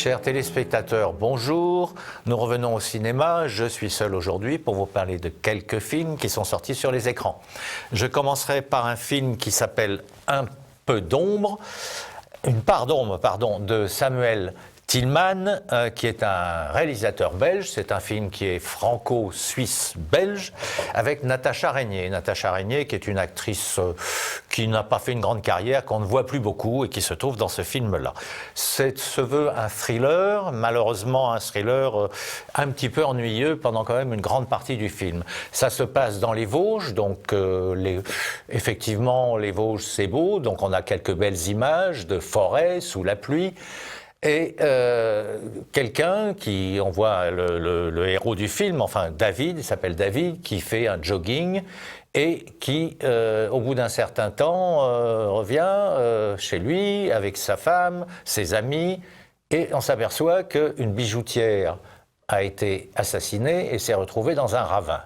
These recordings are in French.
Chers téléspectateurs, bonjour. Nous revenons au cinéma. Je suis seul aujourd'hui pour vous parler de quelques films qui sont sortis sur les écrans. Je commencerai par un film qui s'appelle Un peu d'ombre, une part d'ombre, pardon, de Samuel Tillman, qui est un réalisateur belge. C'est un film qui est franco-suisse-belge, avec Natacha Régnier. Natacha Régnier, qui est une actrice qui n'a pas fait une grande carrière, qu'on ne voit plus beaucoup et qui se trouve dans ce film-là. Se veut un thriller, malheureusement un thriller un petit peu ennuyeux pendant quand même une grande partie du film. Ça se passe dans les Vosges, donc effectivement les Vosges c'est beau, donc on a quelques belles images de forêt sous la pluie. Et quelqu'un qui, on voit le héros du film, enfin David, il s'appelle David, qui fait un jogging et qui, au bout d'un certain temps, revient chez lui avec sa femme, ses amis, et on s'aperçoit qu'une bijoutière a été assassinée et s'est retrouvée dans un ravin.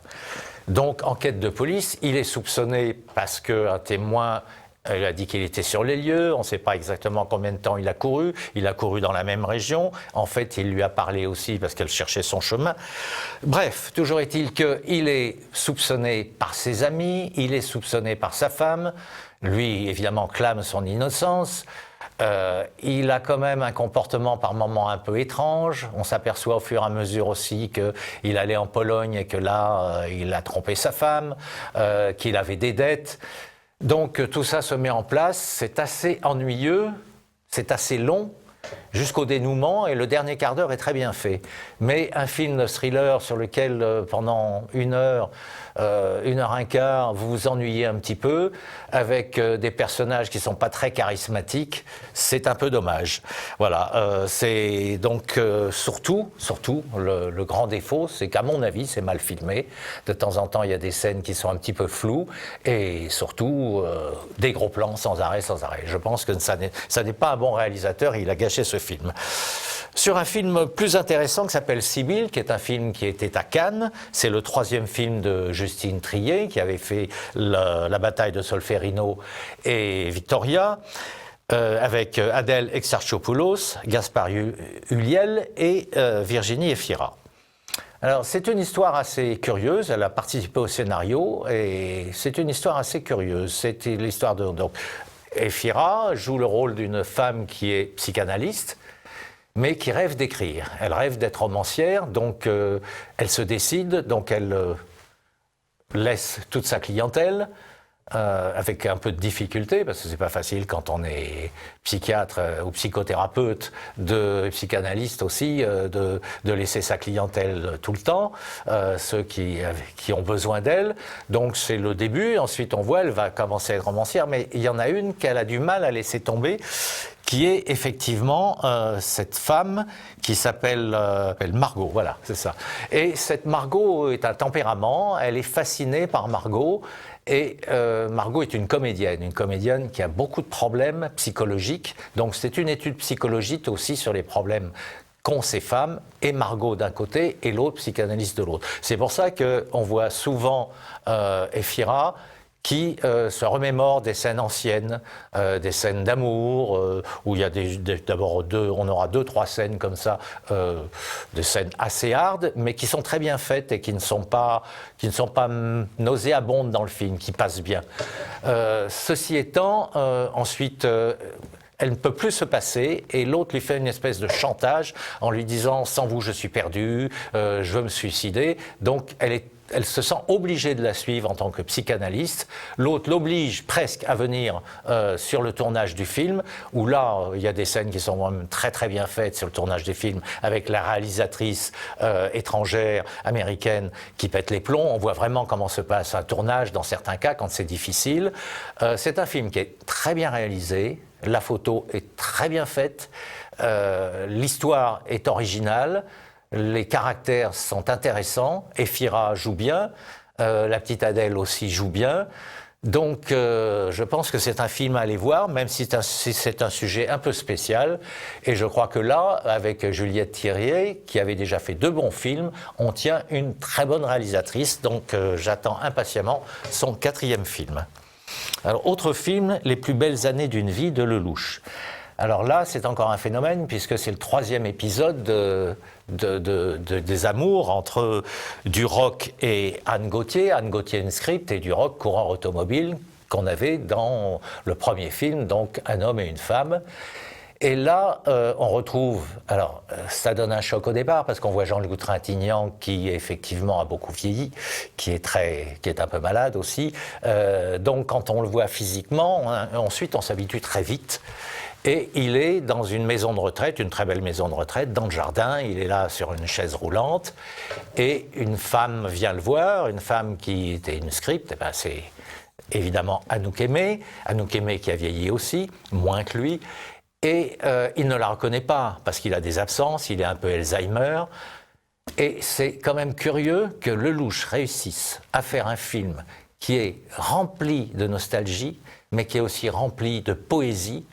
Donc, enquête de police, il est soupçonné parce qu'un témoin... Il a dit qu'il était sur les lieux, on ne sait pas exactement combien de temps il a couru dans la même région, en fait il lui a parlé aussi parce qu'elle cherchait son chemin. Bref, toujours est-il qu'il est soupçonné par ses amis, il est soupçonné par sa femme, lui évidemment clame son innocence. Il a quand même un comportement par moments un peu étrange. On s'aperçoit au fur et à mesure aussi qu'il allait en Pologne et que là, il a trompé sa femme, qu'il avait des dettes. Donc tout ça se met en place, c'est assez ennuyeux, c'est assez long, jusqu'au dénouement, et le dernier quart d'heure est très bien fait. Mais un film de thriller sur lequel pendant une heure un quart, vous vous ennuyez un petit peu, avec des personnages qui ne sont pas très charismatiques, c'est un peu dommage. Voilà, c'est donc surtout le grand défaut, c'est qu'à mon avis, c'est mal filmé. De temps en temps, il y a des scènes qui sont un petit peu floues, et surtout des gros plans sans arrêt. Je pense que ça n'est pas un bon réalisateur, il a gâché ce film. Sur un film plus intéressant qui s'appelle Sibylle, qui est un film qui était à Cannes. C'est le 3e film de Justine Triet, qui avait fait la bataille de Solferino et Victoria, avec Adèle Exarchopoulos, Gaspard Ulliel et Virginie Efira. Alors, c'est une histoire assez curieuse. Elle a participé au scénario et c'est une histoire assez curieuse. C'est l'histoire de... Donc, Efira joue le rôle d'une femme qui est psychanalyste, mais qui rêve d'écrire. Elle rêve d'être romancière, donc elle se décide, donc elle laisse toute sa clientèle, avec un peu de difficulté, parce que c'est pas facile quand on est psychiatre ou psychothérapeute, psychanalyste aussi, de laisser sa clientèle tout le temps, ceux qui ont besoin d'elle. Donc c'est le début, ensuite on voit, elle va commencer à être romancière, mais il y en a une qu'elle a du mal à laisser tomber, qui est effectivement cette femme qui s'appelle Margot, voilà, c'est ça. Et cette Margot est un tempérament, elle est fascinée par Margot, et Margot est une comédienne qui a beaucoup de problèmes psychologiques, donc c'est une étude psychologique aussi sur les problèmes qu'ont ces femmes, et Margot d'un côté, et l'autre psychanalyste de l'autre. C'est pour ça qu'on voit souvent Efira, qui se remémore des scènes anciennes, des scènes d'amour, où il y a d'abord on aura 2-3 scènes comme ça, des scènes assez hardes, mais qui sont très bien faites et qui ne sont pas nauséabondes dans le film, qui passent bien. Ceci étant, ensuite... elle ne peut plus se passer et l'autre lui fait une espèce de chantage en lui disant « sans vous je suis perdu, je veux me suicider ». Donc elle se sent obligée de la suivre en tant que psychanalyste. L'autre l'oblige presque à venir sur le tournage du film, où là, il y a des scènes qui sont même très très bien faites sur le tournage du film, avec la réalisatrice étrangère, américaine, qui pète les plombs. On voit vraiment comment se passe un tournage dans certains cas, quand c'est difficile. C'est un film qui est très bien réalisé, la photo est très bien faite, l'histoire est originale, les caractères sont intéressants, Efira joue bien, la petite Adèle aussi joue bien, donc je pense que c'est un film à aller voir, même si c'est un sujet un peu spécial, et je crois que là, avec Juliette Thiriet, qui avait déjà fait 2 bons films, on tient une très bonne réalisatrice, donc j'attends impatiemment son 4e film. Alors, autre film, Les plus belles années d'une vie de Lelouch. Alors là, c'est encore un phénomène puisque c'est le 3e épisode des amours entre Duroc et Anne Gauthier Script et Duroc coureur automobile qu'on avait dans le premier film, donc Un homme et une femme. Et là, on retrouve, alors ça donne un choc au départ parce qu'on voit Jean-Louis Trintignant qui effectivement a beaucoup vieilli, qui est un peu malade aussi. Donc quand on le voit physiquement, hein, ensuite on s'habitue très vite. Et il est dans une maison de retraite, une très belle maison de retraite, dans le jardin. Il est là sur une chaise roulante. Et une femme vient le voir, une femme qui était une script, eh ben c'est évidemment Anouk Aimée qui a vieilli aussi, moins que lui. Et il ne la reconnaît pas parce qu'il a des absences, il est un peu Alzheimer. Et c'est quand même curieux que Lelouch réussisse à faire un film qui est rempli de nostalgie, mais qui est aussi rempli de poésie.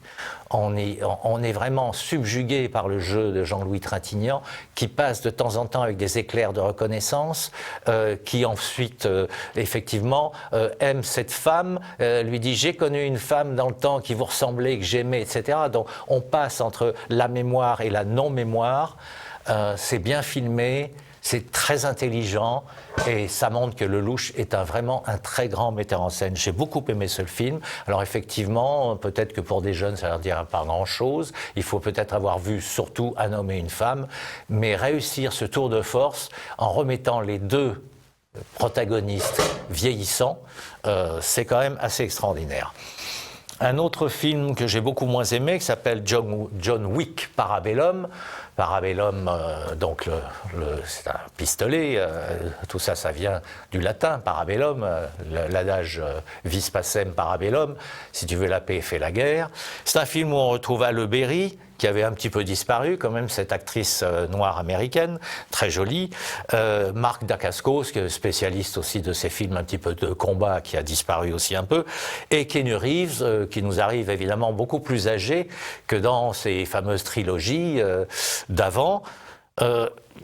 On est vraiment subjugué par le jeu de Jean-Louis Trintignant, qui passe de temps en temps avec des éclairs de reconnaissance, qui ensuite, effectivement, aime cette femme, lui dit « j'ai connu une femme dans le temps qui vous ressemblait, que j'aimais », etc. Donc on passe entre la mémoire et la non-mémoire. C'est bien filmé, c'est très intelligent et ça montre que Lelouch est vraiment un très grand metteur en scène. J'ai beaucoup aimé ce film. Alors effectivement, peut-être que pour des jeunes, ça leur dira pas grand-chose. Il faut peut-être avoir vu surtout Un homme et une femme, mais réussir ce tour de force en remettant les deux protagonistes vieillissants, c'est quand même assez extraordinaire. Un autre film que j'ai beaucoup moins aimé, qui s'appelle John Wick Parabellum. Parabellum, donc c'est un pistolet, tout ça, ça vient du latin, parabellum, l'adage vis pacem parabellum, si tu veux la paix, fais la guerre. C'est un film où on retrouve Halle Berry, qui avait un petit peu disparu, quand même, cette actrice noire américaine, très jolie. Marc Dacascos, qui est spécialiste aussi de ces films un petit peu de combat, qui a disparu aussi un peu. Et Keanu Reeves, qui nous arrive évidemment beaucoup plus âgé que dans ces fameuses trilogies d'avant.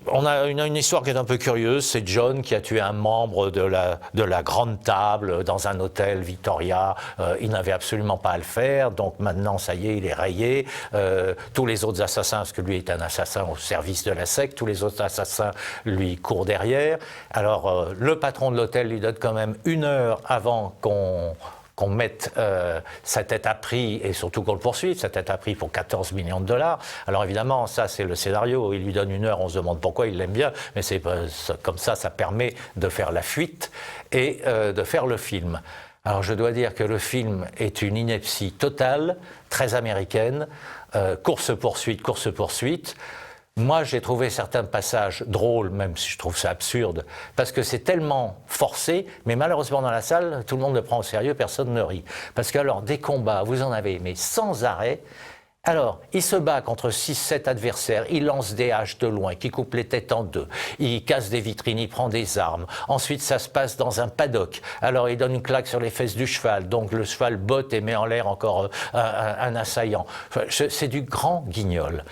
On a une histoire qui est un peu curieuse, c'est John qui a tué un membre de la grande table dans un hôtel Victoria, il n'avait absolument pas à le faire, donc maintenant ça y est, il est rayé, tous les autres assassins, parce que lui est un assassin au service de la secte, tous les autres assassins lui courent derrière, alors le patron de l'hôtel lui donne quand même 1 heure avant qu'on mette sa tête à prix et surtout qu'on le poursuive, sa tête à prix pour 14 millions de dollars. Alors évidemment, ça c'est le scénario, il lui donne 1 heure, on se demande pourquoi il l'aime bien, mais c'est comme ça permet de faire la fuite et de faire le film. Alors je dois dire que le film est une ineptie totale, très américaine, course-poursuite. Moi, j'ai trouvé certains passages drôles, même si je trouve ça absurde, parce que c'est tellement forcé, mais malheureusement dans la salle, tout le monde le prend au sérieux, personne ne rit. Parce que alors, des combats, vous en avez, mais sans arrêt. Alors, il se bat contre 6-7 adversaires, il lance des haches de loin, qui coupent les têtes en deux, il casse des vitrines, il prend des armes. Ensuite, ça se passe dans un paddock. Alors, il donne une claque sur les fesses du cheval, donc le cheval botte et met en l'air encore un assaillant. C'est du grand guignol,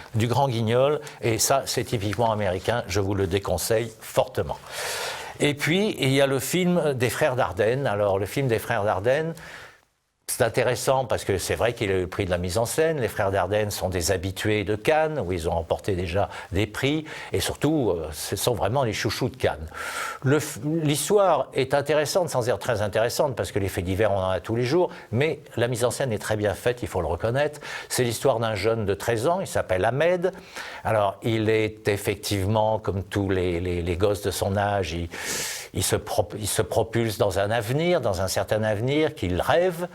et ça, c'est typiquement américain, je vous le déconseille fortement. Et puis, il y a le film des Frères Dardenne. Alors, le film des Frères Dardenne, c'est intéressant parce que c'est vrai qu'il a eu le prix de la mise en scène. Les Frères Dardenne sont des habitués de Cannes, où ils ont remporté déjà des prix, et surtout, ce sont vraiment les chouchous de Cannes. L'histoire est intéressante, sans dire très intéressante, parce que les faits divers, on en a tous les jours, mais la mise en scène est très bien faite, il faut le reconnaître. C'est l'histoire d'un jeune de 13 ans, il s'appelle Ahmed. Alors, il est effectivement, comme tous les gosses de son âge, il se propulse dans un certain avenir qu'il rêve.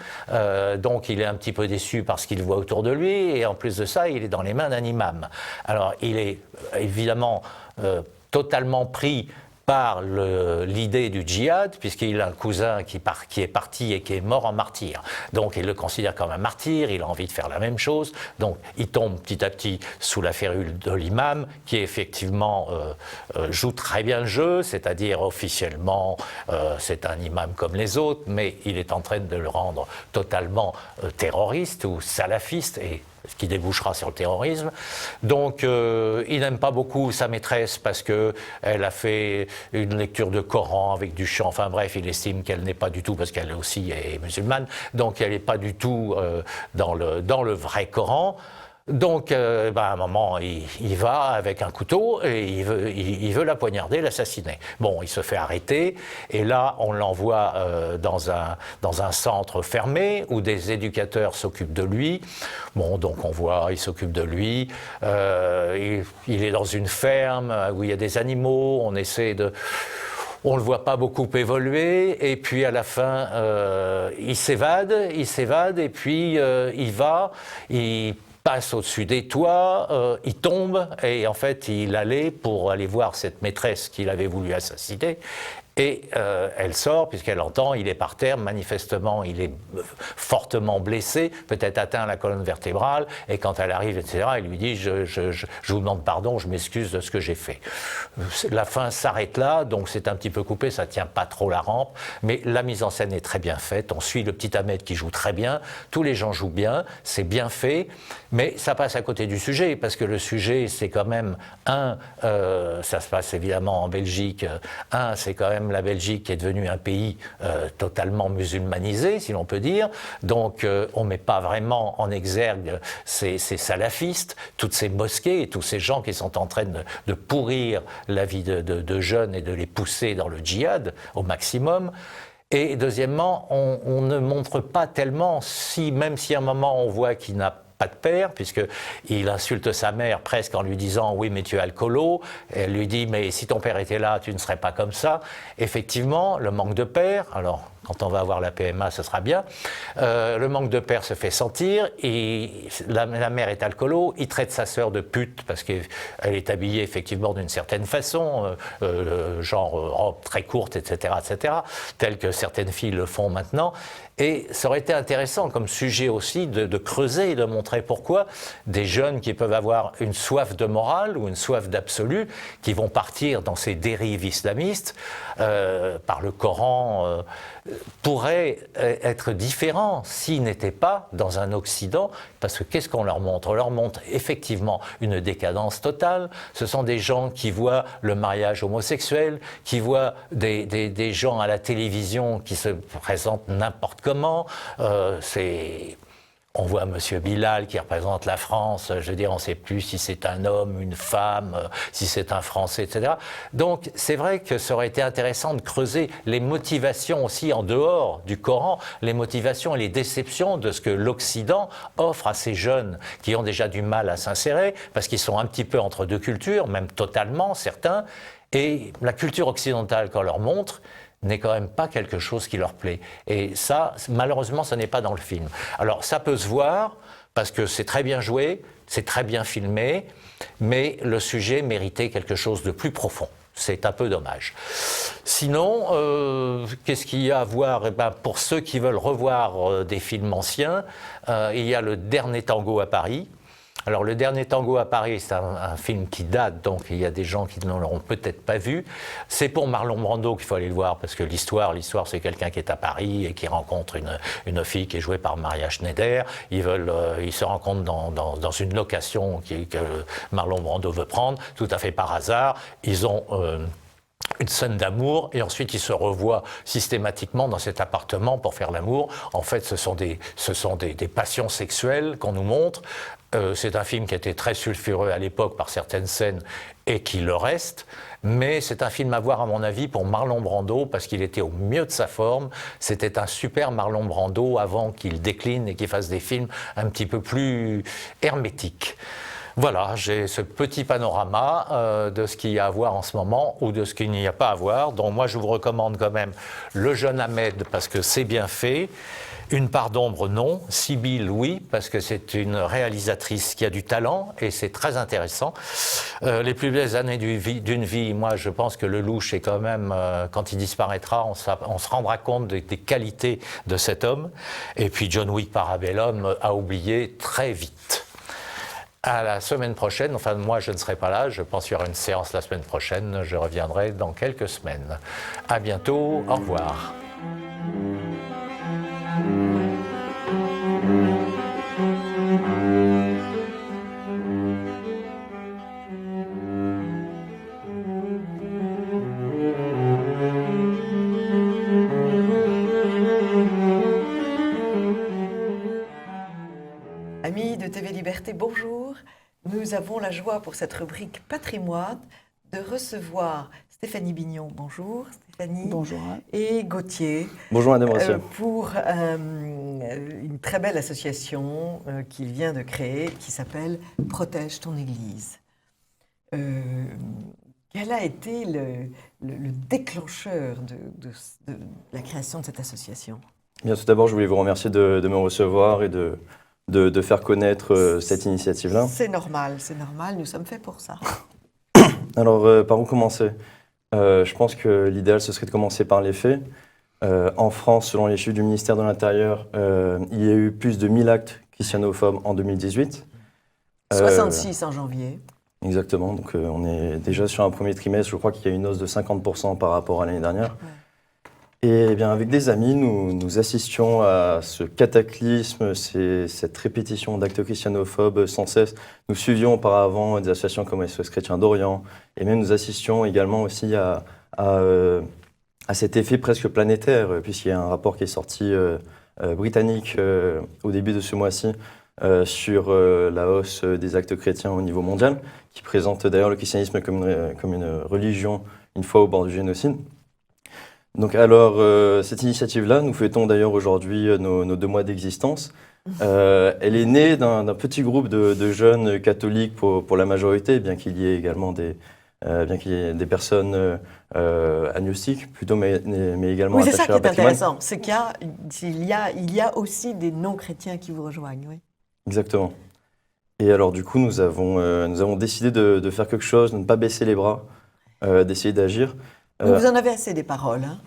Donc il est un petit peu déçu par ce qu'il voit autour de lui, et en plus de ça, il est dans les mains d'un imam. Alors il est évidemment totalement pris par l'idée du djihad, puisqu'il a un cousin qui est parti et qui est mort en martyr. Donc il le considère comme un martyr, il a envie de faire la même chose, donc il tombe petit à petit sous la férule de l'imam, qui effectivement joue très bien le jeu, c'est-à-dire officiellement c'est un imam comme les autres, mais il est en train de le rendre totalement terroriste ou salafiste, et ce qui débouchera sur le terrorisme. Donc il n'aime pas beaucoup sa maîtresse parce qu'elle a fait une lecture de Coran avec du chant, enfin bref, il estime qu'elle n'est pas du tout, parce qu'elle aussi est musulmane, donc elle n'est pas du tout dans le vrai Coran. Donc, à un moment, il va avec un couteau et il veut la poignarder, l'assassiner. Bon, il se fait arrêter et là, on l'envoie dans un centre fermé où des éducateurs s'occupent de lui. Bon, donc on voit, il s'occupe de lui. Il est dans une ferme où il y a des animaux. On ne le voit pas beaucoup évoluer, et puis à la fin, il s'évade, et puis il passe au-dessus des toits, il tombe, et en fait, il allait pour aller voir cette maîtresse qu'il avait voulu assassiner. Et elle sort, puisqu'elle entend, il est par terre, manifestement, il est fortement blessé, peut-être atteint à la colonne vertébrale, et quand elle arrive, etc., il lui dit je vous demande pardon, je m'excuse de ce que j'ai fait. La fin s'arrête là, donc c'est un petit peu coupé, ça ne tient pas trop la rampe, mais la mise en scène est très bien faite, on suit le petit Ahmed qui joue très bien, tous les gens jouent bien, c'est bien fait, mais ça passe à côté du sujet, parce que le sujet, c'est quand même, ça se passe évidemment en Belgique, c'est quand même la Belgique qui est devenue un pays totalement musulmanisé, si l'on peut dire. Donc on ne met pas vraiment en exergue ces salafistes, toutes ces mosquées et tous ces gens qui sont en train de pourrir la vie de jeunes et de les pousser dans le djihad au maximum. Et deuxièmement, on ne montre pas tellement, même si à un moment on voit qu'il n'a pas de père, puisqu'il insulte sa mère presque en lui disant « oui, mais tu es alcoolo », elle lui dit « mais si ton père était là, tu ne serais pas comme ça ». Effectivement, le manque de père, alors quand on va avoir la PMA, ce sera bien, le manque de père se fait sentir, et la mère est alcoolo, il traite sa sœur de pute, parce qu'elle est habillée effectivement d'une certaine façon, genre robe très courte, etc., telle que certaines filles le font maintenant. Et ça aurait été intéressant comme sujet aussi de creuser et de montrer pourquoi des jeunes qui peuvent avoir une soif de morale ou une soif d'absolu, qui vont partir dans ces dérives islamistes, par le Coran, pourraient être différents s'ils n'étaient pas dans un Occident, parce que qu'est-ce qu'on leur montre? On leur montre effectivement une décadence totale. Ce sont des gens qui voient le mariage homosexuel, qui voient des gens à la télévision qui se présentent n'importe comment. On voit M. Bilal qui représente la France, je veux dire, on ne sait plus si c'est un homme, une femme, si c'est un Français, etc. Donc c'est vrai que ça aurait été intéressant de creuser les motivations aussi en dehors du Coran, les motivations et les déceptions de ce que l'Occident offre à ces jeunes qui ont déjà du mal à s'insérer, parce qu'ils sont un petit peu entre deux cultures, même totalement certains, et la culture occidentale qu'on leur montre n'est quand même pas quelque chose qui leur plaît. Et ça, malheureusement, ça n'est pas dans le film. Alors, ça peut se voir, parce que c'est très bien joué, c'est très bien filmé, mais le sujet méritait quelque chose de plus profond. C'est un peu dommage. Sinon, qu'est-ce qu'il y a à voir? Pour ceux qui veulent revoir des films anciens, il y a Le Dernier Tango à Paris. Alors, Le Dernier Tango à Paris, c'est un film qui date, donc il y a des gens qui ne l'auront peut-être pas vu. C'est pour Marlon Brando qu'il faut aller le voir, parce que l'histoire, c'est quelqu'un qui est à Paris et qui rencontre une fille qui est jouée par Maria Schneider. Ils se rencontrent dans une location que Marlon Brando veut prendre, tout à fait par hasard. Ils ont une scène d'amour, et ensuite ils se revoient systématiquement dans cet appartement pour faire l'amour. En fait, ce sont des passions sexuelles qu'on nous montre. C'est un film qui était très sulfureux à l'époque par certaines scènes et qui le reste, mais c'est un film à voir à mon avis pour Marlon Brando parce qu'il était au mieux de sa forme. C'était un super Marlon Brando avant qu'il décline et qu'il fasse des films un petit peu plus hermétiques. Voilà, j'ai ce petit panorama de ce qu'il y a à voir en ce moment ou de ce qu'il n'y a pas à voir. Donc moi je vous recommande quand même Le Jeune Ahmed parce que c'est bien fait. Une part d'ombre, non. Sibylle, oui, parce que c'est une réalisatrice qui a du talent et c'est très intéressant. Les plus belles années d'une vie, moi je pense que Lelouch est quand même, quand il disparaîtra, on se rendra compte des qualités de cet homme. Et puis John Wick Parabellum a oublié très vite. À la semaine prochaine, enfin moi je ne serai pas là, je pense qu'il y aura une séance la semaine prochaine, je reviendrai dans quelques semaines. À bientôt, au revoir. Amis de TV Liberté, bonjour. Nous avons la joie pour cette rubrique patrimoine de recevoir Stéphanie Bignon. Bonjour Stéphanie. Bonjour. Et Gauthier. Bonjour Madame Rossier. Pour une très belle association qu'il vient de créer qui s'appelle Protège ton Église. Quel a été le déclencheur de la création de cette association? Bien, tout d'abord, je voulais vous remercier de me recevoir et de faire connaître cette initiative-là. C'est normal, nous sommes faits pour ça. Alors, par où commencer? Je pense que l'idéal, ce serait de commencer par les faits. En France, selon les chiffres du ministère de l'Intérieur, il y a eu plus de 1000 actes christianophobes en 2018. 66 en janvier. Exactement, donc on est déjà sur un premier trimestre, je crois qu'il y a une hausse de 50% par rapport à l'année dernière. Ouais. Et bien, avec des amis, nous assistions à ce cataclysme, cette répétition d'actes christianophobes sans cesse. Nous suivions auparavant des associations comme SOS Chrétien d'Orient, et même nous assistions également aussi à cet effet presque planétaire, puisqu'il y a un rapport qui est sorti britannique au début de ce mois-ci sur la hausse des actes chrétiens au niveau mondial, qui présente d'ailleurs le christianisme comme une religion une fois au bord du génocide. Donc alors, cette initiative-là, nous fêtons d'ailleurs aujourd'hui nos 2 mois d'existence. Elle est née d'un petit groupe de jeunes catholiques pour la majorité, bien qu'il y ait également des personnes agnostiques, plutôt, mais également oui, c'est attachées ça à qui est patrimoine. intéressant, c'est qu'il y a aussi des non-chrétiens qui vous rejoignent. Oui. Exactement. Et alors du coup, nous avons décidé de faire quelque chose, de ne pas baisser les bras, d'essayer d'agir. Donc vous en avez assez des paroles, hein?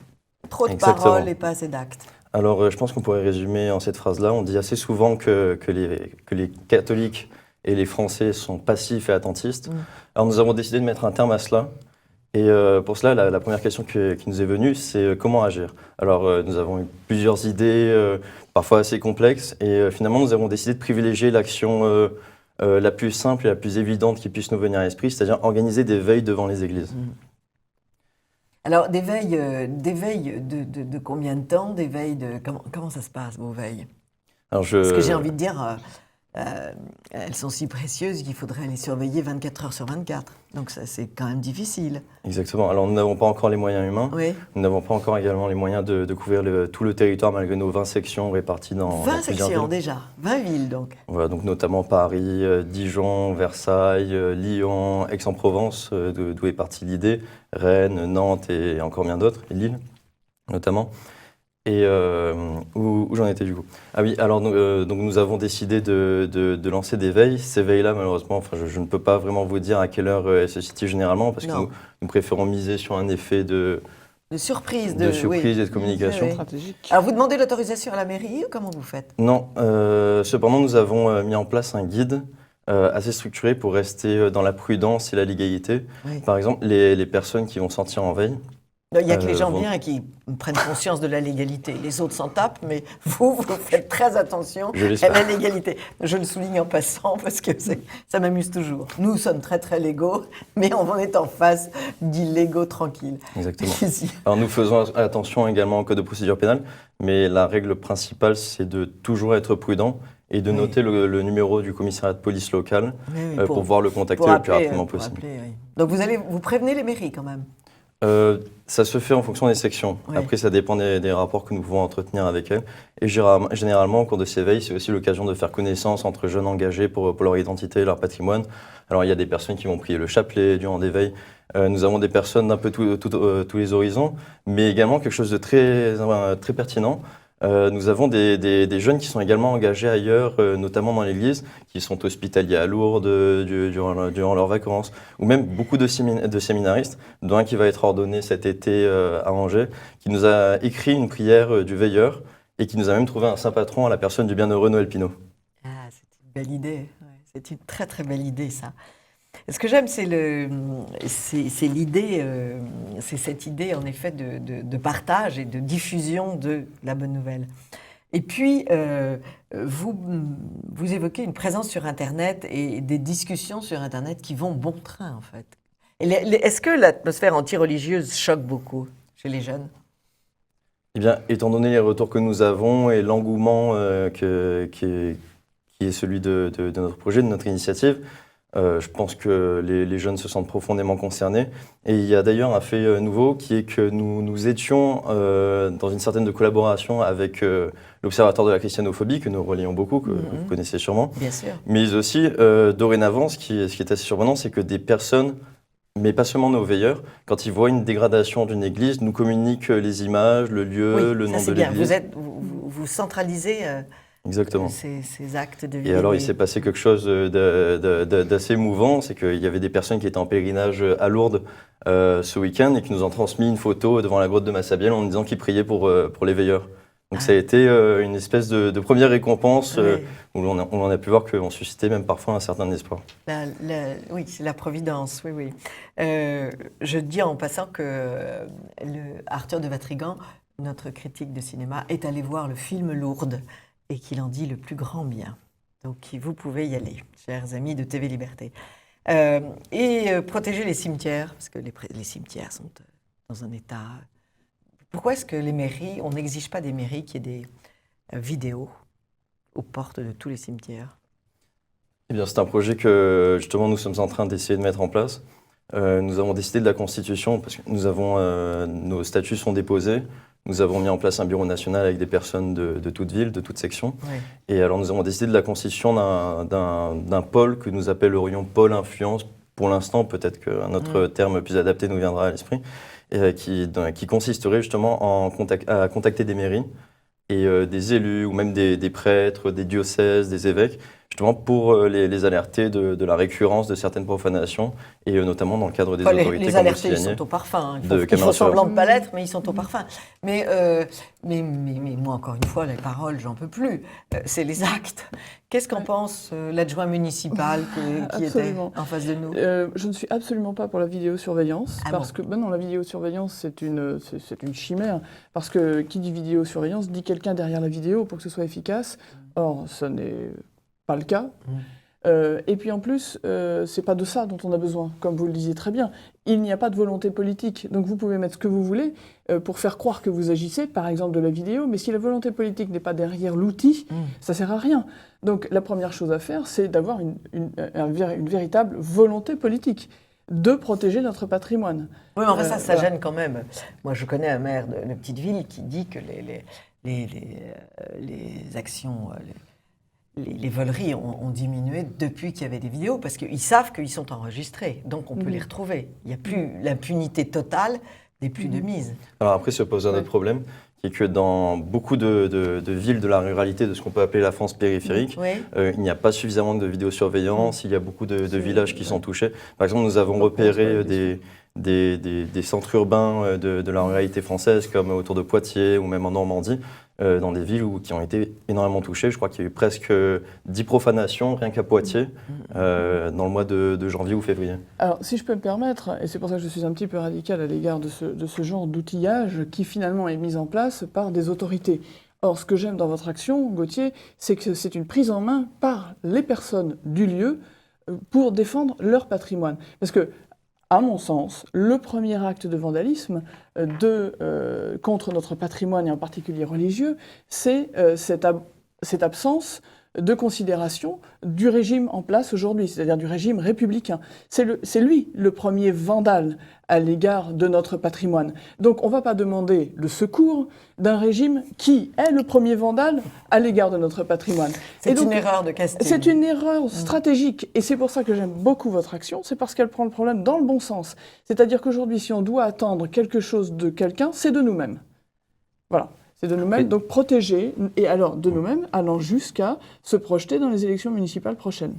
Trop de Exactement. paroles et pas assez d'actes. Alors, je pense qu'on pourrait résumer en cette phrase-là. On dit assez souvent que les catholiques et les Français sont passifs et attentistes. Alors, nous avons décidé de mettre un terme à cela. Et pour cela, la première question qui nous est venue, c'est comment agir. Alors, nous avons eu plusieurs idées, parfois assez complexes. Et finalement, nous avons décidé de privilégier l'action la plus simple et la plus évidente qui puisse nous venir à l'esprit, c'est-à-dire organiser des veilles devant les églises. Alors, des veilles de combien de temps? Des veilles de... Comment ça se passe, vos veilles? Alors, Parce que j'ai envie de dire, elles sont si précieuses qu'il faudrait les surveiller 24 heures sur 24. Donc, ça, c'est quand même difficile. Exactement. Alors, nous n'avons pas encore les moyens humains. Oui. Nous n'avons pas encore également les moyens de couvrir tout le territoire, malgré nos 20 sections réparties dans 20 plusieurs sections villes. déjà, 20 villes donc. Voilà, donc notamment Paris, Dijon, Versailles, Lyon, Aix-en-Provence, d'où est partie l'idée, Rennes, Nantes et encore bien d'autres, et Lille notamment. Et où j'en étais du coup? Ah oui, alors donc nous avons décidé de lancer des veilles. Ces veilles-là, malheureusement, enfin, je ne peux pas vraiment vous dire à quelle heure elles se situent généralement, parce que nous préférons miser sur un effet de surprise et de communication. Oui. Stratégique. Alors, vous demandez l'autorisation à la mairie ou comment vous faites? Non, cependant, nous avons mis en place un guide assez structuré pour rester dans la prudence et la légalité. Oui. Par exemple, les personnes qui vont sortir en veille. Il n'y a que les gens bien qui prennent conscience de la légalité. Les autres s'en tapent, mais vous faites très attention à la légalité. Je le souligne en passant parce que ça m'amuse toujours. Nous sommes très très légaux, mais on est en face d'illégaux tranquilles. Exactement. Alors nous faisons attention également au code de procédure pénale, mais la règle principale, c'est de toujours être prudent et de noter le numéro du commissariat de police local pour pouvoir le contacter le plus rapidement possible. Donc vous prévenez les mairies quand même? Ça se fait en fonction des sections. Ouais. Après, ça dépend des rapports que nous pouvons entretenir avec elles. Et généralement, au cours de ces veilles, c'est aussi l'occasion de faire connaissance entre jeunes engagés pour leur identité et leur patrimoine. Alors, il y a des personnes qui vont prier le chapelet durant des veilles. Nous avons des personnes d'un peu tous les horizons, mais également quelque chose de très pertinent. Nous avons des jeunes qui sont également engagés ailleurs, notamment dans l'église, qui sont hospitaliers à Lourdes durant leurs vacances, ou même beaucoup de séminaristes, dont un qui va être ordonné cet été à Angers, qui nous a écrit une prière du veilleur et qui nous a même trouvé un saint patron à la personne du bienheureux Noël Pinault. Ah, c'est une belle idée, c'est une très très belle idée ça. Ce que j'aime, c'est l'idée, c'est cette idée en effet de partage et de diffusion de la bonne nouvelle. Et puis, vous évoquez une présence sur Internet et des discussions sur Internet qui vont bon train en fait. Est-ce que l'atmosphère anti-religieuse choque beaucoup chez les jeunes? Eh bien, étant donné les retours que nous avons et l'engouement qui qui est celui de notre projet, de notre initiative. Je pense que les jeunes se sentent profondément concernés. Et il y a d'ailleurs un fait nouveau qui est que nous étions dans une certaine de collaboration avec l'Observatoire de la christianophobie, que nous relions beaucoup, que vous connaissez sûrement. Bien sûr. Mais aussi, dorénavant, ce qui est assez surprenant, c'est que des personnes, mais pas seulement nos veilleurs, quand ils voient une dégradation d'une église, nous communiquent les images, le lieu, le nom de l'église. Vous centralisez Exactement. Ces actes de vie. Et alors, il s'est passé quelque chose d'assez émouvant, c'est qu'il y avait des personnes qui étaient en pèlerinage à Lourdes ce week-end et qui nous ont transmis une photo devant la grotte de Massabielle en nous disant qu'ils priaient pour les veilleurs. Donc ça a été une espèce de première récompense où on a pu voir qu'on suscitait même parfois un certain espoir. Oui, c'est la providence, oui. Je dis en passant que Arthur de Vatrigan, notre critique de cinéma, est allé voir le film Lourdes et qu'il en dit le plus grand bien. Donc vous pouvez y aller, chers amis de TV Liberté. Et protéger les cimetières, parce que les cimetières sont dans un état... Pourquoi est-ce que les mairies, on n'exige pas des mairies qu'il y ait des vidéos aux portes de tous les cimetières? Eh bien, c'est un projet que justement nous sommes en train d'essayer de mettre en place. Nous avons décidé de la Constitution parce que nos statuts sont déposés. Nous avons mis en place un bureau national avec des personnes de toute ville, de toute section. Oui. Et alors nous avons décidé de la constitution d'un pôle que nous appellerions pôle influence. Pour l'instant, peut-être qu'un autre terme plus adapté nous viendra à l'esprit. Qui consisterait justement à contacter des mairies et des élus ou même des prêtres, des diocèses, des évêques, justement pour les alerter de la récurrence de certaines profanations et notamment dans le cadre des autorités. Les alerter, ils sont au parfum. Ils font semblant de ne pas l'être, mais ils sont au parfum. Mais moi, encore une fois, les paroles, j'en peux plus. C'est les actes. Qu'est-ce qu'en pense l'adjoint municipal qui était en face de nous? Je ne suis absolument pas pour la vidéosurveillance, parce que non, la vidéosurveillance, c'est une chimère, parce que qui dit vidéosurveillance dit quelqu'un derrière la vidéo pour que ce soit efficace. Or, ce n'est pas le cas. Et puis en plus, c'est pas de ça dont on a besoin, comme vous le disiez très bien. Il n'y a pas de volonté politique, donc vous pouvez mettre ce que vous voulez pour faire croire que vous agissez, par exemple de la vidéo, mais si la volonté politique n'est pas derrière l'outil, ça sert à rien. Donc la première chose à faire, c'est d'avoir une véritable volonté politique, de protéger notre patrimoine. Oui, mais en fait, ça gêne quand même. Moi, je connais un maire de petite ville qui dit que les actions... Les voleries ont diminué depuis qu'il y avait des vidéos, parce qu'ils savent qu'ils sont enregistrés, donc on peut les retrouver. Il n'y a plus l'impunité totale, n'est plus de mise. Alors après se pose un autre problème, qui est que dans beaucoup de villes de la ruralité, de ce qu'on peut appeler la France périphérique, il n'y a pas suffisamment de vidéosurveillance, il y a beaucoup de villages qui sont touchés. Par exemple, nous avons repéré des centres urbains de la ruralité française, comme autour de Poitiers ou même en Normandie, dans des villes qui ont été énormément touchées. Je crois qu'il y a eu presque 10 profanations rien qu'à Poitiers dans le mois de janvier ou février. Alors, si je peux me permettre, et c'est pour ça que je suis un petit peu radical à l'égard de ce genre d'outillage qui finalement est mis en place par des autorités. Or, ce que j'aime dans votre action, Gauthier, c'est que c'est une prise en main par les personnes du lieu pour défendre leur patrimoine. Parce que, à mon sens, le premier acte de vandalisme contre notre patrimoine, et en particulier religieux, c'est cette absence de considération du régime en place aujourd'hui, c'est-à-dire du régime républicain. C'est lui le premier vandale à l'égard de notre patrimoine. Donc on ne va pas demander le secours d'un régime qui est le premier vandale à l'égard de notre patrimoine. C'est une erreur de casting. C'est une erreur stratégique, et c'est pour ça que j'aime beaucoup votre action, c'est parce qu'elle prend le problème dans le bon sens. C'est-à-dire qu'aujourd'hui, si on doit attendre quelque chose de quelqu'un, c'est de nous-mêmes. Voilà. C'est de nous-mêmes, donc protéger, et alors de nous-mêmes, allant jusqu'à se projeter dans les élections municipales prochaines.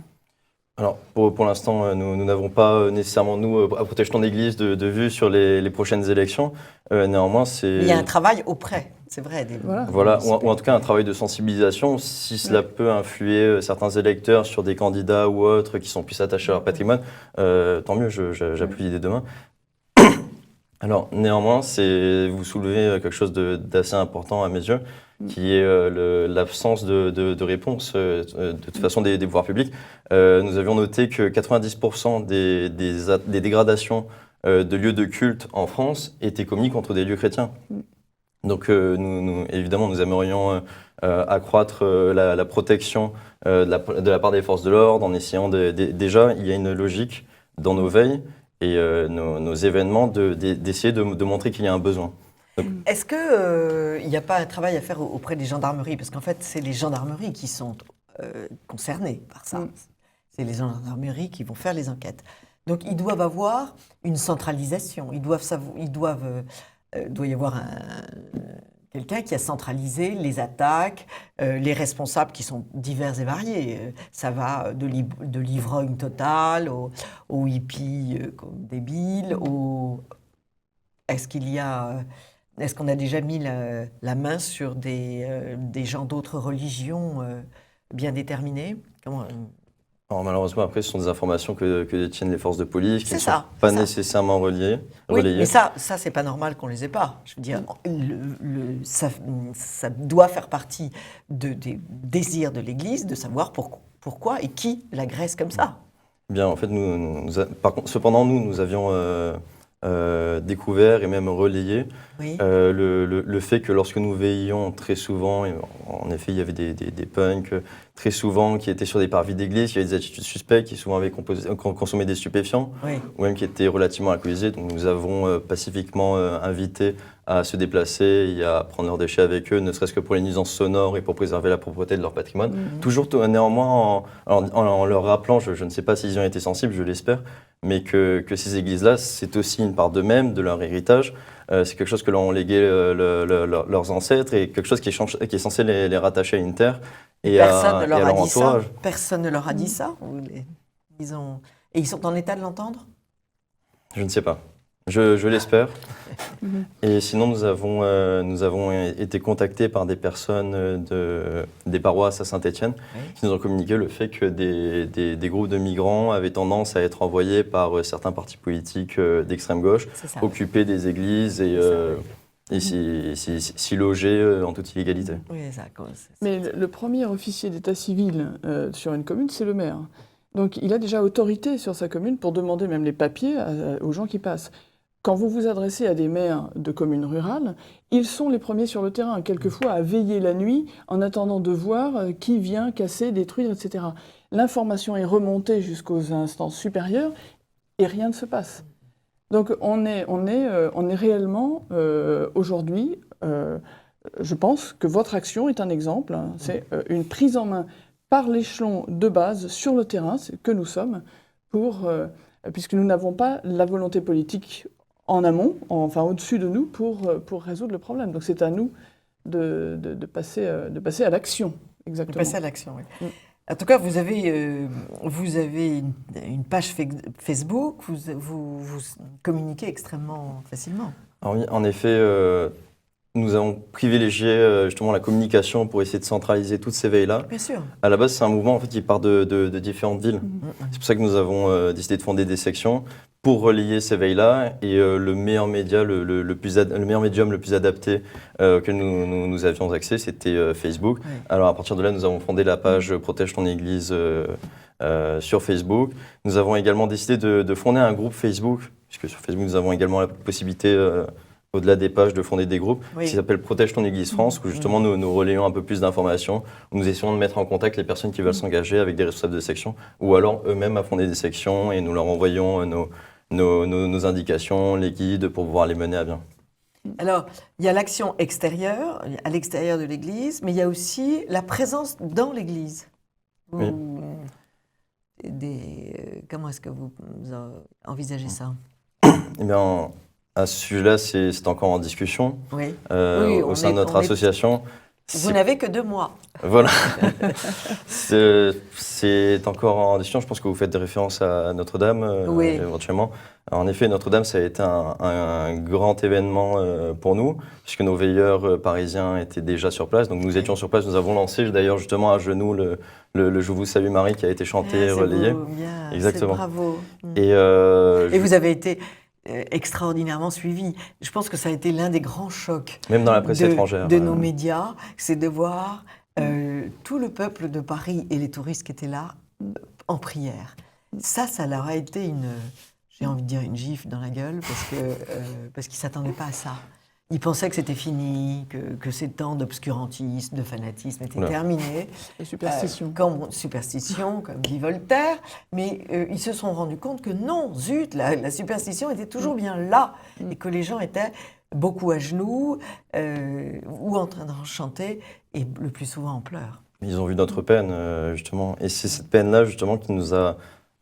Alors, pour l'instant, nous n'avons pas nécessairement, nous, à protéger ton église, de vue sur les prochaines élections. Néanmoins, c'est... Il y a un travail auprès, c'est vrai. Voilà, ou en tout cas un travail de sensibilisation. Si cela peut influer certains électeurs sur des candidats ou autres qui sont plus attachés à leur patrimoine, tant mieux, j'appuie l'idée demain. Alors, néanmoins, vous soulevez quelque chose d'assez important à mes yeux, qui est l'absence de réponse de toute façon des pouvoirs publics. Nous avions noté que 90% des dégradations de lieux de culte en France étaient commis contre des lieux chrétiens. Donc évidemment, nous aimerions accroître la protection de la part des forces de l'ordre en essayant déjà, il y a une logique dans nos veilles et nos événements d'essayer de montrer qu'il y a un besoin. Est-ce qu'il n'y a pas un travail à faire auprès des gendarmeries? Parce qu'en fait, c'est les gendarmeries qui sont concernées par ça. C'est les gendarmeries qui vont faire les enquêtes. Donc, ils doivent avoir une centralisation. Il doit y avoir quelqu'un qui a centralisé les attaques, les responsables qui sont divers et variés. Ça va de l'ivrogne total aux hippies débiles, Est-ce qu'on a déjà mis la main sur des gens d'autres religions bien déterminés? Alors, malheureusement, après, ce sont des informations que détiennent les forces de police, qui ne sont ça, pas nécessairement relayées. Oui, mais ça c'est pas normal qu'on les ait pas. Je veux dire, ça doit faire partie des désirs de l'Église de savoir pourquoi et qui l'agresse comme ça. Bien, en fait, cependant, nous avions découvert et même relayé le fait que lorsque nous veillions très souvent, et en effet il y avait des punks très souvent qui étaient sur des parvis d'église, qui avaient des attitudes suspectes, qui souvent avaient consommé des stupéfiants, ou même qui étaient relativement alcoolisés. Donc nous avons pacifiquement invité à se déplacer et à prendre leurs déchets avec eux, ne serait-ce que pour les nuisances sonores et pour préserver la propreté de leur patrimoine. Toujours néanmoins en leur rappelant, je ne sais pas s'ils y ont été sensibles, je l'espère, mais que ces églises-là, c'est aussi une part d'eux-mêmes, de leur héritage. C'est quelque chose que leur ont légué leurs ancêtres et quelque chose qui est censé les rattacher à une terre et à leur entourage. Personne ne leur a dit ça? Et ils sont en état de l'entendre? Je ne sais pas. Je l'espère. Et sinon, nous avons été contactés par des personnes des paroisses à Saint-Étienne qui nous ont communiqué le fait que des groupes de migrants avaient tendance à être envoyés par certains partis politiques d'extrême gauche, occuper des églises et s'y loger en toute illégalité. Oui, Mais le premier officier d'état civil sur une commune, c'est le maire. Donc il a déjà autorité sur sa commune pour demander même les papiers aux gens qui passent. Quand vous vous adressez à des maires de communes rurales, ils sont les premiers sur le terrain, quelquefois à veiller la nuit en attendant de voir qui vient casser, détruire, etc. L'information est remontée jusqu'aux instances supérieures et rien ne se passe. Donc on est réellement aujourd'hui, je pense que votre action est un exemple, c'est une prise en main par l'échelon de base sur le terrain que nous sommes, puisque nous n'avons pas la volonté politique en amont, enfin au-dessus de nous, pour résoudre le problème. Donc c'est à nous de passer à l'action, exactement. De passer à l'action, oui. En tout cas, vous avez une page Facebook, vous communiquez extrêmement facilement. Alors, en effet, nous avons privilégié justement la communication pour essayer de centraliser toutes ces veilles-là. Bien sûr. À la base, c'est un mouvement en fait, qui part de différentes villes. C'est pour ça que nous avons décidé de fonder des sections pour relayer ces veilles-là. Et le meilleur média, le meilleur médium le plus adapté que nous avions accès, c'était Facebook. Oui. Alors à partir de là, nous avons fondé la page Protège ton Église sur Facebook. Nous avons également décidé de fonder un groupe Facebook, puisque sur Facebook, nous avons également la possibilité au-delà des pages, de fonder des groupes qui s'appellent Protège ton Église France, où justement nous relayons un peu plus d'informations, où nous essayons de mettre en contact les personnes qui veulent s'engager avec des responsables de section, ou alors eux-mêmes à fonder des sections, et nous leur envoyons nos indications, les guides pour pouvoir les mener à bien. Alors, il y a l'action extérieure, à l'extérieur de l'Église, mais il y a aussi la présence dans l'Église. Oui. Comment est-ce que vous envisagez ça? Eh bien, à ce sujet-là, c'est encore en discussion au sein de notre association. Vous n'avez que 2 mois. Voilà. C'est encore en discussion. Je pense que vous faites des références à Notre-Dame, éventuellement. Alors, en effet, Notre-Dame, ça a été un grand événement pour nous, puisque nos veilleurs parisiens étaient déjà sur place. Donc, nous étions sur place. Nous avons lancé, d'ailleurs, justement, à genoux, le Je vous salue Marie, qui a été chanté et relayé. Bien, exactement. Bravo. Et vous avez été extraordinairement suivi. Je pense que ça a été l'un des grands chocs même dans la presse étrangère, de nos médias, c'est de voir tout le peuple de Paris et les touristes qui étaient là en prière. Ça leur a été j'ai envie de dire une gifle dans la gueule parce qu'ils ne s'attendaient pas à ça. Ils pensaient que c'était fini, que ces temps d'obscurantisme, de fanatisme étaient terminés. Et superstition. Superstition, comme dit Voltaire. Mais ils se sont rendus compte que non, zut, la superstition était toujours bien là. Et que les gens étaient beaucoup à genoux ou en train de chanter, et le plus souvent en pleurs. Ils ont vu notre peine, justement. Et c'est cette peine-là, justement, qui nous a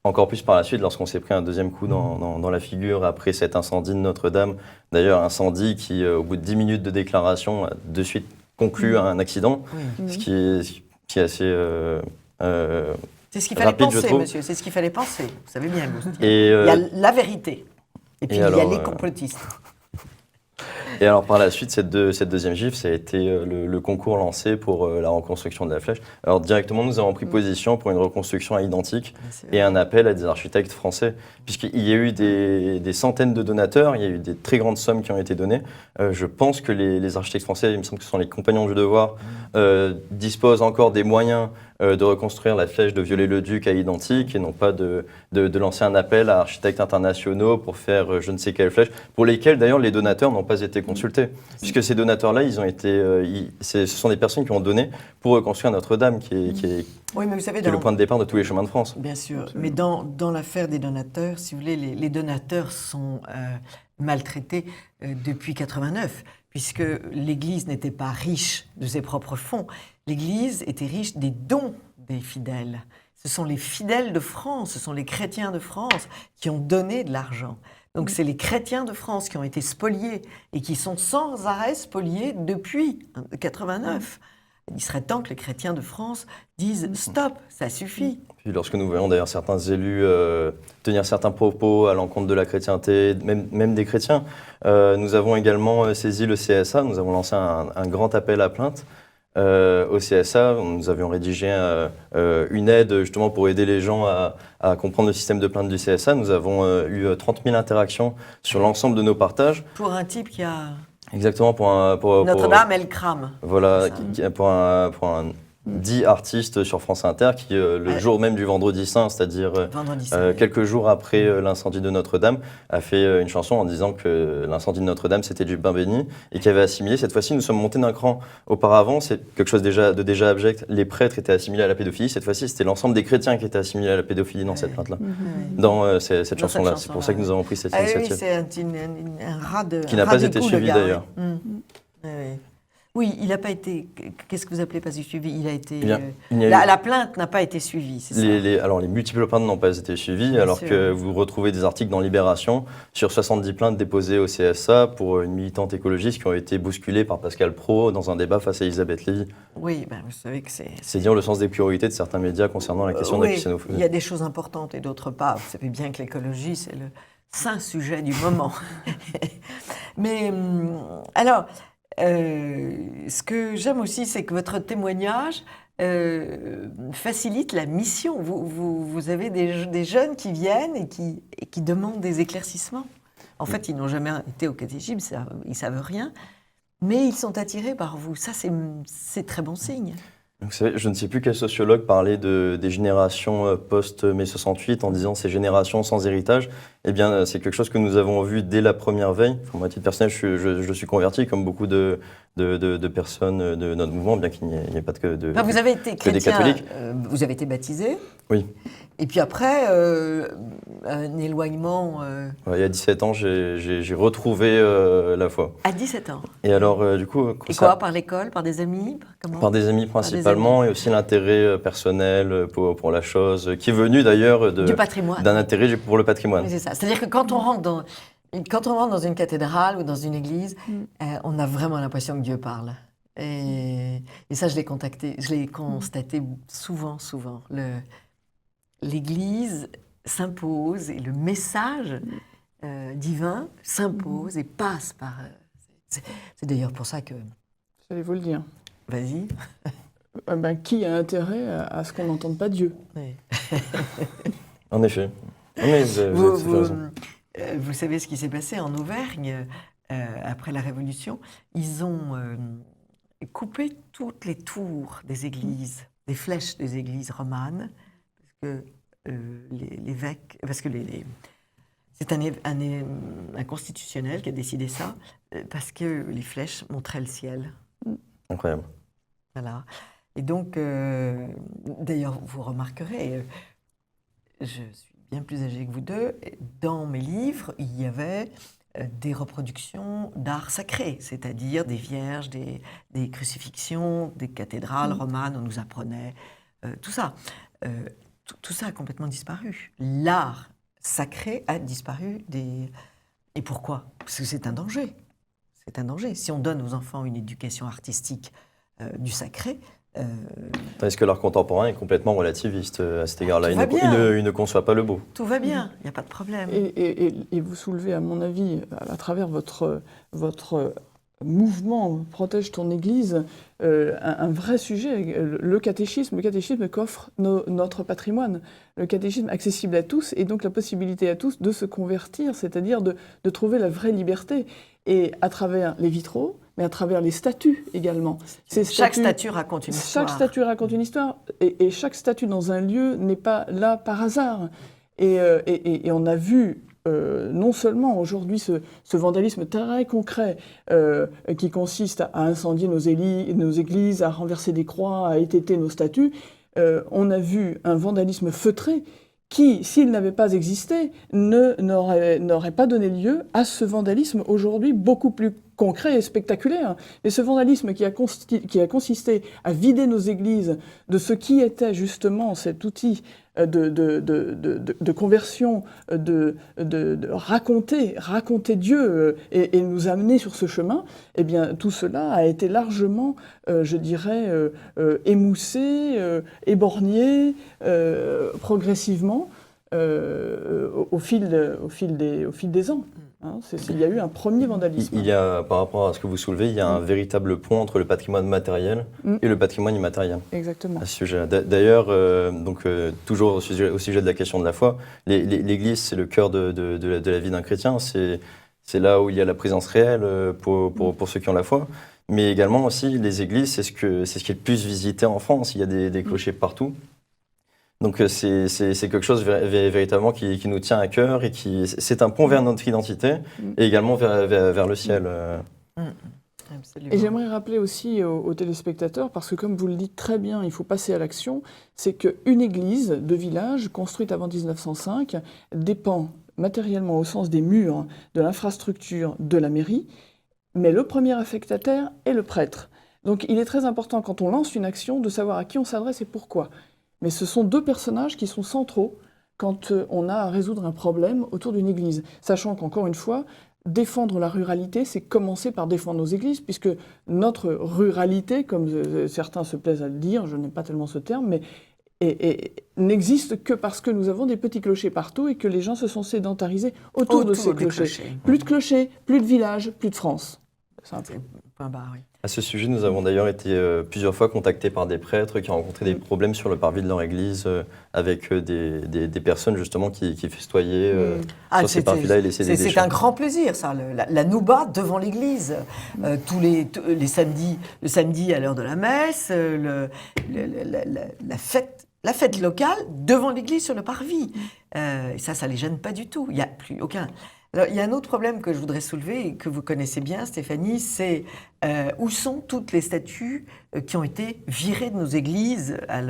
encore plus par la suite, lorsqu'on s'est pris un deuxième coup dans la figure après cet incendie de Notre-Dame. D'ailleurs, incendie qui, au bout de 10 minutes de déclaration, a de suite conclu à un accident, ce qui est assez c'est ce qu'il fallait rapide, penser, monsieur. C'est ce qu'il fallait penser. Vous savez bien, Agustin. Et, il y a la vérité. Et puis, il y a les complotistes. Et alors par la suite, cette deuxième gifle, ça a été le concours lancé pour la reconstruction de la flèche. Alors directement, nous avons pris position pour une reconstruction à l'identique et un appel à des architectes français, puisqu'il y a eu des centaines de donateurs, il y a eu des très grandes sommes qui ont été données. Je pense que les architectes français, il me semble que ce sont les compagnons du devoir, disposent encore des moyens de reconstruire la flèche de Viollet-le-Duc à l'identique et non pas de lancer un appel à architectes internationaux pour faire je ne sais quelle flèche, pour lesquels d'ailleurs les donateurs n'ont pas été consultés. Puisque ces donateurs-là, ils ont été, ce sont des personnes qui ont donné pour reconstruire Notre-Dame, qui est le point de départ de tous les chemins de France. Bien sûr, mais dans l'affaire des donateurs, si vous voulez, les donateurs sont maltraités depuis 89, puisque l'Église n'était pas riche de ses propres fonds. L'Église était riche des dons des fidèles. Ce sont les fidèles de France, ce sont les chrétiens de France qui ont donné de l'argent. Donc c'est les chrétiens de France qui ont été spoliés et qui sont sans arrêt spoliés depuis 89. Il serait temps que les chrétiens de France disent « stop, ça suffit ». Puis lorsque nous voyons d'ailleurs certains élus tenir certains propos à l'encontre de la chrétienté, même des chrétiens, nous avons également saisi le CSA, nous avons lancé un grand appel à plainte. Au CSA, nous avions rédigé une aide justement pour aider les gens à comprendre le système de plainte du CSA. Nous avons eu 30 000 interactions sur l'ensemble de nos partages. Pour un type qui a... Exactement, pour Notre-Dame, elle crame. Voilà, pour un dit artiste sur France Inter qui, le jour même du Vendredi Saint, c'est-à-dire quelques jours après l'incendie de Notre-Dame, a fait une chanson en disant que l'incendie de Notre-Dame, c'était du pain béni et qui avait assimilé. Cette fois-ci, nous sommes montés d'un cran. Auparavant, c'est quelque chose de déjà abject. Les prêtres étaient assimilés à la pédophilie. Cette fois-ci, c'était l'ensemble des chrétiens qui étaient assimilés à la pédophilie dans cette plainte-là, dans cette chanson-là. C'est pour ça que nous avons pris cette initiative. Oui, c'est un ras de... Qui n'a pas été suivi d'ailleurs. Oui, il n'a pas été... Qu'est-ce que vous appelez pas suivi? Il a été... La plainte n'a pas été suivie, c'est ça? Alors, les multiples plaintes n'ont pas été suivies, bien alors sûr. Que vous retrouvez des articles dans Libération sur 70 plaintes déposées au CSA pour une militante écologiste qui ont été bousculées par Pascal Praud dans un débat face à Elisabeth Lévy. Oui, vous savez que c'est... C'est dire le sens des priorités de certains médias concernant la question de la christianophobie. Il y a des choses importantes et d'autres pas. Vous savez bien que l'écologie, c'est le saint sujet du moment. Mais, alors... ce que j'aime aussi, c'est que votre témoignage facilite la mission. Vous avez des jeunes qui viennent et qui demandent des éclaircissements. En fait, ils n'ont jamais été au catéchisme, ils ne savent rien, mais ils sont attirés par vous. Ça, c'est très bon signe. Vous savez, je ne sais plus quel sociologue parlait des générations post-mai 68 en disant ces générations sans héritage. Eh bien, c'est quelque chose que nous avons vu dès la première veille. Pour moi, à titre personnel, je suis converti comme beaucoup de personnes de notre mouvement, bien qu'il n'y ait pas vous avez été chrétien, des catholiques. Vous avez été baptisé. Oui. Et puis après, un éloignement... Il y a 17 ans, j'ai retrouvé la foi. À 17 ans. Et alors, du coup... Et quoi, par l'école, par des amis? Par des amis principalement, et aussi l'intérêt personnel pour la chose, qui est venu d'ailleurs du patrimoine. D'un intérêt pour le patrimoine. Oui, c'est ça. C'est-à-dire que quand on rentre dans une cathédrale ou dans une église, on a vraiment l'impression que Dieu parle. Et ça, je l'ai constaté souvent. L'Église s'impose et le message divin s'impose et passe par... C'est d'ailleurs pour ça que... J'allais vous le dire. Vas-y. Qui a intérêt à ce qu'on n'entende pas Dieu? Oui. En effet. Vous savez ce qui s'est passé en Auvergne après la Révolution? Ils ont coupé toutes les tours des églises, des flèches des églises romanes, parce que l'évêque, parce que C'est un constitutionnel qui a décidé ça, parce que les flèches montraient le ciel. Incroyable. Voilà. Et donc, d'ailleurs, vous remarquerez, je suis bien plus âgée que vous deux, dans mes livres, il y avait des reproductions d'art sacré, c'est-à-dire des vierges, des crucifixions, des cathédrales romanes, on nous apprenait tout ça. Tout ça a complètement disparu. L'art sacré a disparu Et pourquoi? Parce que c'est un danger. C'est un danger. Si on donne aux enfants une éducation artistique du sacré... Est-ce que l'art contemporain est complètement relativiste à cet égard-là? Il ne conçoit pas le beau. Tout va bien, il n'y a pas de problème. Et vous soulevez, à mon avis, à travers votre mouvement Protège ton Église, un vrai sujet, le catéchisme qu'offre notre patrimoine. Le catéchisme accessible à tous et donc la possibilité à tous de se convertir, c'est-à-dire de trouver la vraie liberté. Et à travers les vitraux, mais à travers les statues également. Chaque statue raconte une histoire. Chaque statue raconte une histoire, et chaque statue dans un lieu n'est pas là par hasard. Et on a vu non seulement aujourd'hui ce vandalisme très concret qui consiste à incendier nos églises, à renverser des croix, à étêter nos statues, on a vu un vandalisme feutré qui, s'il n'avait pas existé, n'aurait pas donné lieu à ce vandalisme aujourd'hui beaucoup plus concret et spectaculaire. Et ce vandalisme qui a consisté à vider nos églises de ce qui était justement cet outil de conversion, de raconter Dieu et nous amener sur ce chemin, eh bien, tout cela a été largement, je dirais, émoussé, éborgné, progressivement, au fil des ans. Hein, il y a eu un premier vandalisme. Il y a, par rapport à ce que vous soulevez, il y a un véritable pont entre le patrimoine matériel et le patrimoine immatériel. Exactement. À ce sujet. D'ailleurs, toujours au sujet de la question de la foi, l'Église, c'est le cœur de la vie d'un chrétien. C'est là où il y a la présence réelle pour ceux qui ont la foi. Mais également aussi, les églises, c'est ce qui est le plus visité en France. Il y a des clochers partout. Donc c'est quelque chose véritablement qui nous tient à cœur et c'est un pont vers notre identité et également vers le ciel. Et j'aimerais rappeler aussi aux téléspectateurs, parce que comme vous le dites très bien, il faut passer à l'action, c'est qu'une église de village construite avant 1905 dépend matériellement au sens des murs de l'infrastructure de la mairie, mais le premier affectataire est le prêtre. Donc il est très important quand on lance une action de savoir à qui on s'adresse et pourquoi. Mais ce sont deux personnages qui sont centraux quand on a à résoudre un problème autour d'une église. Sachant qu'encore une fois, défendre la ruralité, c'est commencer par défendre nos églises, puisque notre ruralité, comme certains se plaisent à le dire, je n'aime pas tellement ce terme, mais n'existe que parce que nous avons des petits clochers partout et que les gens se sont sédentarisés autour de ces clochers. Plus de clochers, plus de villages, plus de France. C'est un point barre, oui. À ce sujet, nous avons d'ailleurs été plusieurs fois contactés par des prêtres qui ont rencontré des problèmes sur le parvis de leur église avec des personnes justement qui festoyaient sur ces parvis-là et laissaient des déchets. C'est un grand plaisir, ça, la nouba devant l'église. Tous les samedis, le samedi à l'heure de la messe, la fête locale devant l'église sur le parvis. Et ça les gêne pas du tout. Il n'y a plus aucun... Alors, il y a un autre problème que je voudrais soulever et que vous connaissez bien, Stéphanie, c'est où sont toutes les statues qui ont été virées de nos églises à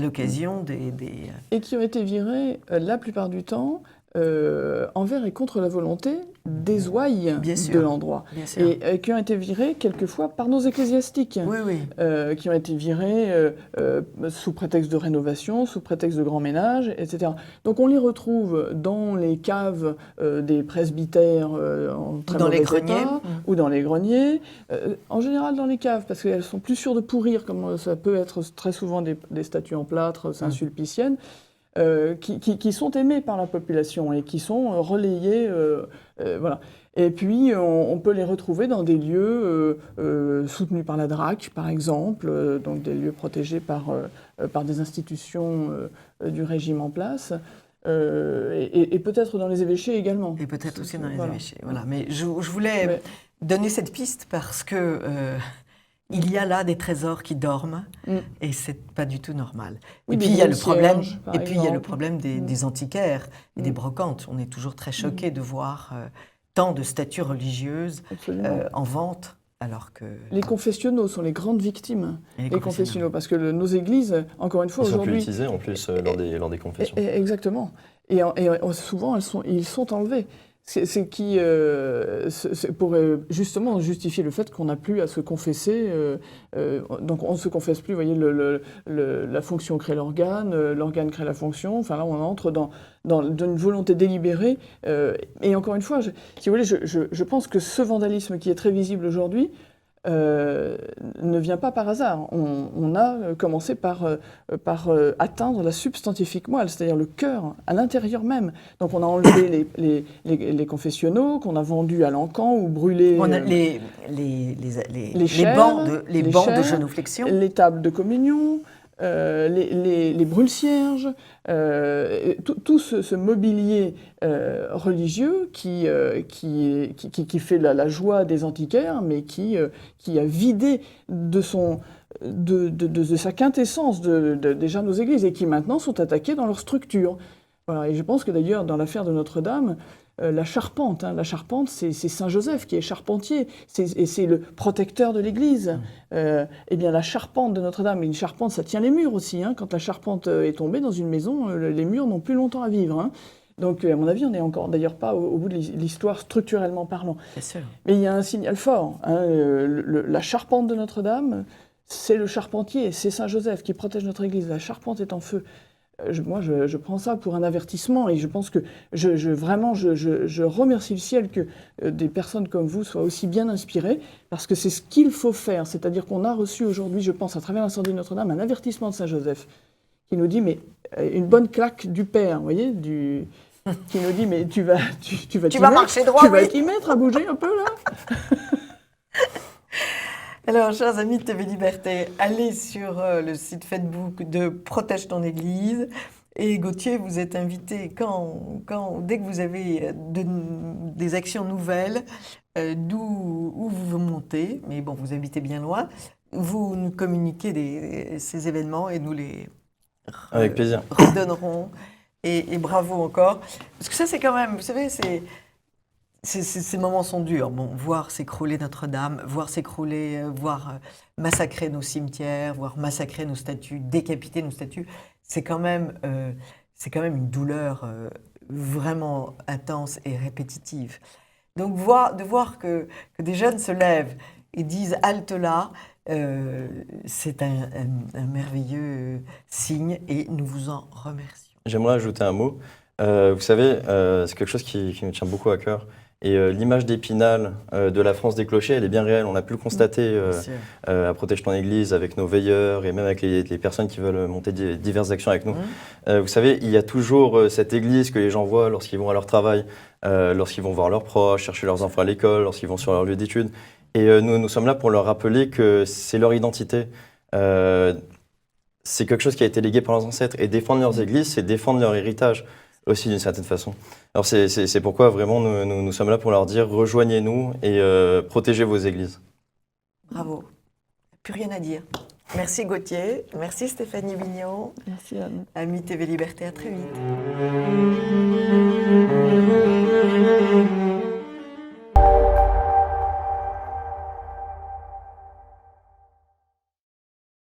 l'occasion des... Et qui ont été virées, la plupart du temps, envers et contre la volonté des ouailles de l'endroit. Et qui ont été virées quelquefois par nos ecclésiastiques. Oui. Qui ont été virées sous prétexte de rénovation, sous prétexte de grand ménage, etc. Donc on les retrouve dans les caves des presbytères en très mauvais état, ou dans les greniers. En général dans les caves, parce qu'elles sont plus sûres de pourrir, comme ça peut être très souvent des statues en plâtre saint-sulpiciennes. Qui sont aimés par la population et qui sont relayés. Voilà. Et puis, on peut les retrouver dans des lieux soutenus par la DRAC, par exemple, donc des lieux protégés par des institutions du régime en place, et peut-être dans les évêchés également. Et peut-être aussi dans les évêchés, voilà. Mais je voulais donner cette piste parce que il y a là des trésors qui dorment et c'est pas du tout normal. Oui, et puis il y a le problème, exemple. des antiquaires et des brocantes. On est toujours très choqués de voir tant de statues religieuses en vente. Alors que... Les confessionnaux sont les grandes victimes. Les confessionnaux, parce que nos églises, encore une fois, aujourd'hui... Ils sont plus utilisés en plus lors des confessions. Exactement. Et souvent, ils sont enlevés. C'est pour justement justifier le fait qu'on n'a plus à se confesser. Donc on ne se confesse plus, vous voyez, la fonction crée l'organe crée la fonction. Enfin là, on entre dans une volonté délibérée. Et encore une fois, si vous voulez, je pense que ce vandalisme qui est très visible aujourd'hui ne vient pas par hasard. On a commencé par atteindre la substantifique moelle, c'est-à-dire le cœur, à l'intérieur même. Donc on a enlevé les confessionnaux qu'on a vendus à l'encan ou brûlés. On a les bancs de genuflexion. Les tables de communion. Les brûle-cierges, tout ce mobilier religieux qui fait la joie des antiquaires, mais qui a vidé de sa quintessence déjà nos églises et qui maintenant sont attaquées dans leur structure. Voilà. Et je pense que d'ailleurs, dans l'affaire de Notre-Dame, la charpente, c'est Saint Joseph qui est charpentier, et c'est le protecteur de l'Église. Eh bien, la charpente de Notre-Dame, une charpente, ça tient les murs aussi. Quand la charpente est tombée dans une maison, les murs n'ont plus longtemps à vivre. Donc, à mon avis, on n'est encore d'ailleurs pas au bout de l'histoire structurellement parlant. Bien sûr. Mais il y a un signal fort. La charpente de Notre-Dame, c'est le charpentier, c'est Saint Joseph qui protège notre Église. La charpente est en feu. Moi, je prends ça pour un avertissement et je pense que vraiment, je remercie le ciel que des personnes comme vous soient aussi bien inspirées parce que c'est ce qu'il faut faire. C'est-à-dire qu'on a reçu aujourd'hui, je pense, à travers l'incendie de Notre-Dame, un avertissement de Saint Joseph qui nous dit, mais une bonne claque du Père, vous voyez, qui nous dit, mais tu vas marcher droit, tu vas t'y mettre à bouger un peu là. Alors, chers amis de TV Liberté, allez sur le site Facebook de Protège ton Église. Et Gauthier, vous êtes invité dès que vous avez des actions nouvelles, où vous montez, mais bon, vous habitez bien loin, vous nous communiquez ces événements et nous les avec plaisir. Redonnerons. Et bravo encore. Parce que ça, c'est quand même, vous savez, ces moments sont durs. Bon, voir s'écrouler Notre-Dame, voir massacrer nos cimetières, voir massacrer nos statues, décapiter nos statues, c'est quand même une douleur vraiment intense et répétitive. Donc de voir que des jeunes se lèvent et disent halte là, c'est un merveilleux signe et nous vous en remercions. J'aimerais ajouter un mot. Vous savez, c'est quelque chose qui nous tient beaucoup à cœur. Et l'image d'Épinal de la France des clochers, elle est bien réelle. On a pu le constater à Protège ton Église avec nos veilleurs et même avec les personnes qui veulent monter diverses actions avec nous. Vous savez, il y a toujours cette église que les gens voient lorsqu'ils vont à leur travail, lorsqu'ils vont voir leurs proches, chercher leurs enfants à l'école, lorsqu'ils vont sur leur lieu d'études. Et nous sommes là pour leur rappeler que c'est leur identité. C'est quelque chose qui a été légué par leurs ancêtres. Et défendre leurs églises, c'est défendre leur héritage aussi d'une certaine façon. Alors c'est pourquoi vraiment nous sommes là pour leur dire rejoignez-nous et protégez vos églises. Bravo. Plus rien à dire. Merci Gauthier, merci Stéphanie Vignon. Merci Anne. Amis TV Liberté, à très vite.